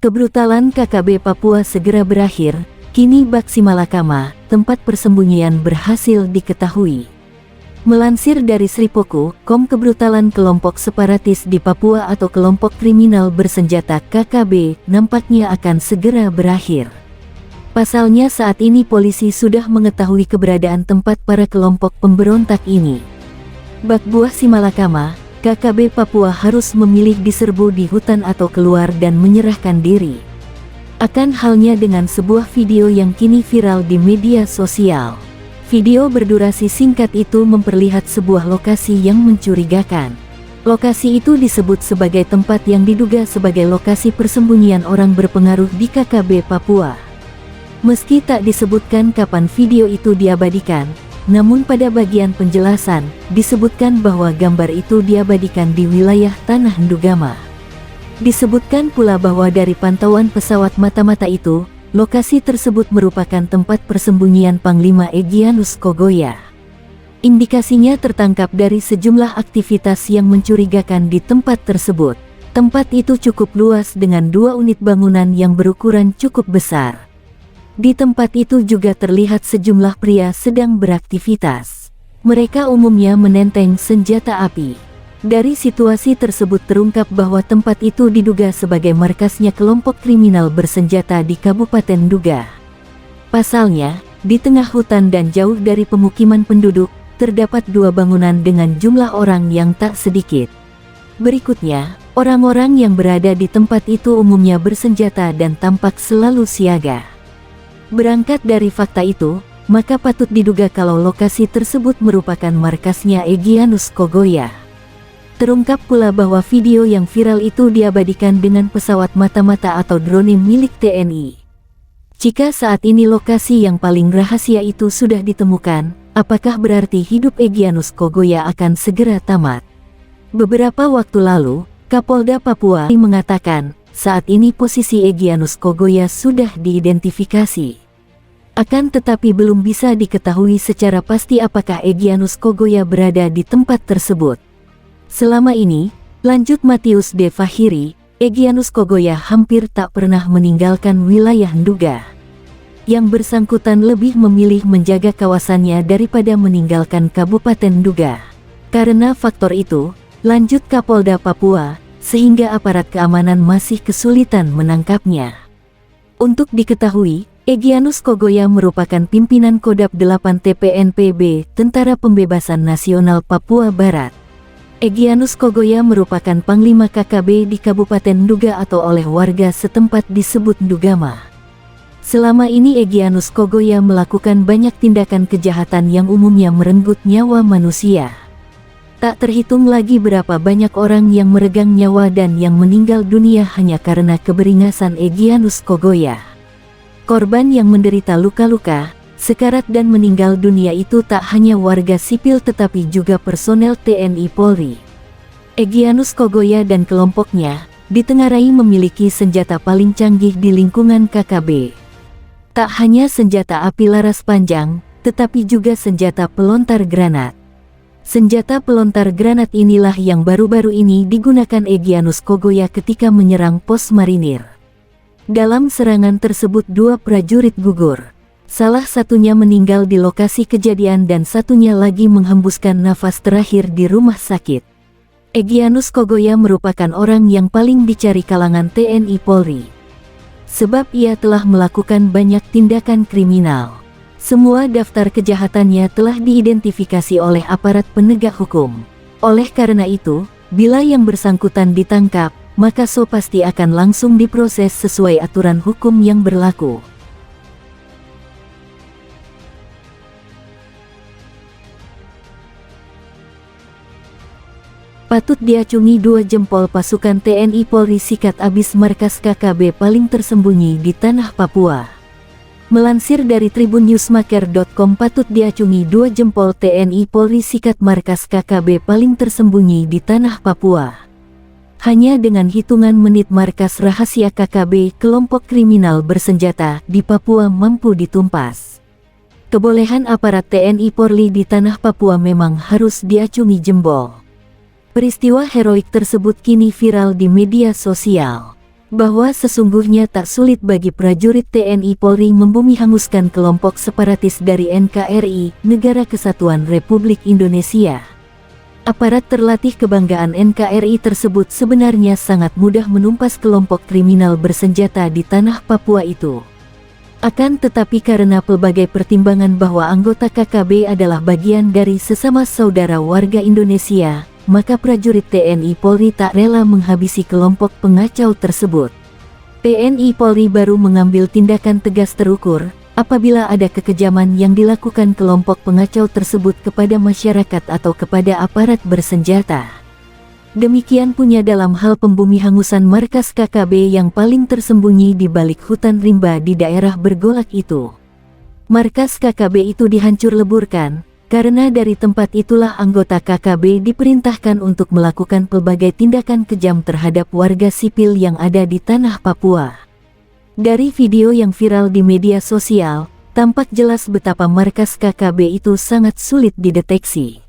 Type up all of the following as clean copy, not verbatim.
Kebrutalan KKB Papua segera berakhir, kini Bak Simalakama, tempat persembunyian berhasil diketahui. Melansir dari Sripoku.com, kebrutalan kelompok separatis di Papua atau kelompok kriminal bersenjata KKB nampaknya akan segera berakhir. Pasalnya saat ini polisi sudah mengetahui keberadaan tempat para kelompok pemberontak ini. Bak Buah Simalakama, KKB Papua harus memilih diserbu di hutan atau keluar dan menyerahkan diri. Akan halnya dengan sebuah video yang kini viral di media sosial. Video berdurasi singkat itu memperlihat sebuah lokasi yang mencurigakan. Lokasi itu disebut sebagai tempat yang diduga sebagai lokasi persembunyian orang berpengaruh di KKB Papua. Meski tak disebutkan kapan video itu diabadikan, namun pada bagian penjelasan, disebutkan bahwa gambar itu diabadikan di wilayah Tanah Ndugama. Disebutkan pula bahwa dari pantauan pesawat mata-mata itu, lokasi tersebut merupakan tempat persembunyian Panglima Egyanus Kogoya. Indikasinya tertangkap dari sejumlah aktivitas yang mencurigakan di tempat tersebut. Tempat itu cukup luas dengan 2 unit bangunan yang berukuran cukup besar. Di tempat itu juga terlihat sejumlah pria sedang beraktivitas. Mereka umumnya menenteng senjata api. Dari situasi tersebut terungkap bahwa tempat itu diduga sebagai markasnya kelompok kriminal bersenjata di Kabupaten Nduga. Pasalnya, di tengah hutan dan jauh dari pemukiman penduduk, terdapat 2 bangunan dengan jumlah orang yang tak sedikit. Berikutnya, orang-orang yang berada di tempat itu umumnya bersenjata dan tampak selalu siaga. Berangkat dari fakta itu, maka patut diduga kalau lokasi tersebut merupakan markasnya Egyanus Kogoya. Terungkap pula bahwa video yang viral itu diabadikan dengan pesawat mata-mata atau drone milik TNI. Jika saat ini lokasi yang paling rahasia itu sudah ditemukan, apakah berarti hidup Egyanus Kogoya akan segera tamat? Beberapa waktu lalu, Kapolda Papua mengatakan, saat ini posisi Egyanus Kogoya sudah diidentifikasi. Akan tetapi belum bisa diketahui secara pasti apakah Egyanus Kogoya berada di tempat tersebut. Selama ini, lanjut Matius De Fahiri, Egyanus Kogoya hampir tak pernah meninggalkan wilayah Nduga. Yang bersangkutan lebih memilih menjaga kawasannya daripada meninggalkan Kabupaten Nduga. Karena faktor itu, lanjut Kapolda Papua, sehingga aparat keamanan masih kesulitan menangkapnya. Untuk diketahui, Egyanus Kogoya merupakan pimpinan Kodap 8 TPNPB, Tentara Pembebasan Nasional Papua Barat. Egyanus Kogoya merupakan Panglima KKB di Kabupaten Nduga atau oleh warga setempat disebut Ndugama. Selama ini Egyanus Kogoya melakukan banyak tindakan kejahatan yang umumnya merenggut nyawa manusia. Tak terhitung lagi berapa banyak orang yang meregang nyawa dan yang meninggal dunia hanya karena keberingasan Egyanus Kogoya. Korban yang menderita luka-luka, sekarat dan meninggal dunia itu tak hanya warga sipil tetapi juga personel TNI Polri. Egyanus Kogoya dan kelompoknya ditengarai memiliki senjata paling canggih di lingkungan KKB. Tak hanya senjata api laras panjang, tetapi juga senjata pelontar granat. Senjata pelontar granat inilah yang baru-baru ini digunakan Egyanus Kogoya ketika menyerang pos marinir. Dalam serangan tersebut 2 prajurit gugur. Salah satunya meninggal di lokasi kejadian dan satunya lagi menghembuskan nafas terakhir di rumah sakit. Egyanus Kogoya merupakan orang yang paling dicari kalangan TNI Polri. Sebab ia telah melakukan banyak tindakan kriminal. Semua daftar kejahatannya telah diidentifikasi oleh aparat penegak hukum. Oleh karena itu, bila yang bersangkutan ditangkap, maka so pasti akan langsung diproses sesuai aturan hukum yang berlaku. Patut diacungi 2 jempol pasukan TNI Polri sikat abis markas KKB paling tersembunyi di tanah Papua. Melansir dari tribunNewsmaker.com, patut diacungi 2 jempol TNI Polri sikat markas KKB paling tersembunyi di tanah Papua. Hanya dengan hitungan menit markas rahasia KKB kelompok kriminal bersenjata di Papua mampu ditumpas. Kebolehan aparat TNI Polri di tanah Papua memang harus diacungi jempol. Peristiwa heroik tersebut kini viral di media sosial. bahwa sesungguhnya tak sulit bagi prajurit TNI Polri membumi hanguskan kelompok separatis dari NKRI, Negara Kesatuan Republik Indonesia. Aparat terlatih kebanggaan NKRI tersebut sebenarnya sangat mudah menumpas kelompok kriminal bersenjata di tanah Papua itu. Akan tetapi karena pelbagai pertimbangan bahwa anggota KKB adalah bagian dari sesama saudara warga Indonesia, maka prajurit TNI Polri tak rela menghabisi kelompok pengacau tersebut. TNI Polri baru mengambil tindakan tegas terukur apabila ada kekejaman yang dilakukan kelompok pengacau tersebut kepada masyarakat atau kepada aparat bersenjata. Demikian punya dalam hal pembumi hangusan markas KKB yang paling tersembunyi di balik hutan rimba di daerah bergolak itu. Markas KKB itu dihancur leburkan, karena dari tempat itulah anggota KKB diperintahkan untuk melakukan pelbagai tindakan kejam terhadap warga sipil yang ada di tanah Papua. Dari video yang viral di media sosial, tampak jelas betapa markas KKB itu sangat sulit dideteksi.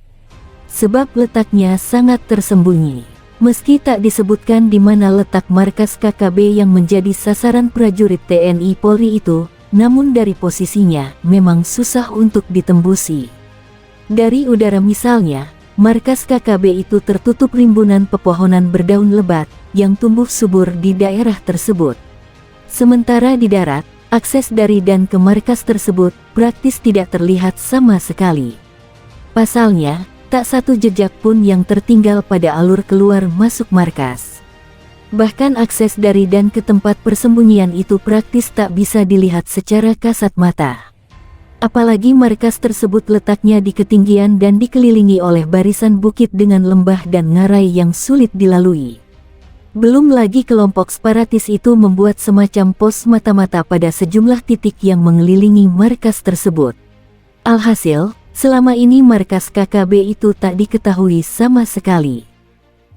Sebab letaknya sangat tersembunyi. Meski tak disebutkan di mana letak markas KKB yang menjadi sasaran prajurit TNI Polri itu, namun dari posisinya memang susah untuk ditembusi. Dari udara misalnya, markas KKB itu tertutup rimbunan pepohonan berdaun lebat yang tumbuh subur di daerah tersebut. Sementara di darat, akses dari dan ke markas tersebut praktis tidak terlihat sama sekali. Pasalnya, tak satu jejak pun yang tertinggal pada alur keluar masuk markas. Bahkan akses dari dan ke tempat persembunyian itu praktis tak bisa dilihat secara kasat mata. Apalagi markas tersebut letaknya di ketinggian dan dikelilingi oleh barisan bukit dengan lembah dan ngarai yang sulit dilalui. Belum lagi kelompok separatis itu membuat semacam pos mata-mata pada sejumlah titik yang mengelilingi markas tersebut. Alhasil, selama ini markas KKB itu tak diketahui sama sekali.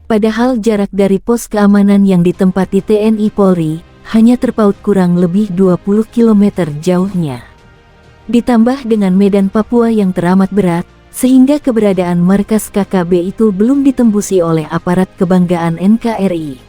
Padahal jarak dari pos keamanan yang ditempati TNI Polri hanya terpaut kurang lebih 20 km jauhnya. Ditambah dengan medan Papua yang teramat berat, sehingga keberadaan markas KKB itu belum ditembusi oleh aparat kebanggaan NKRI.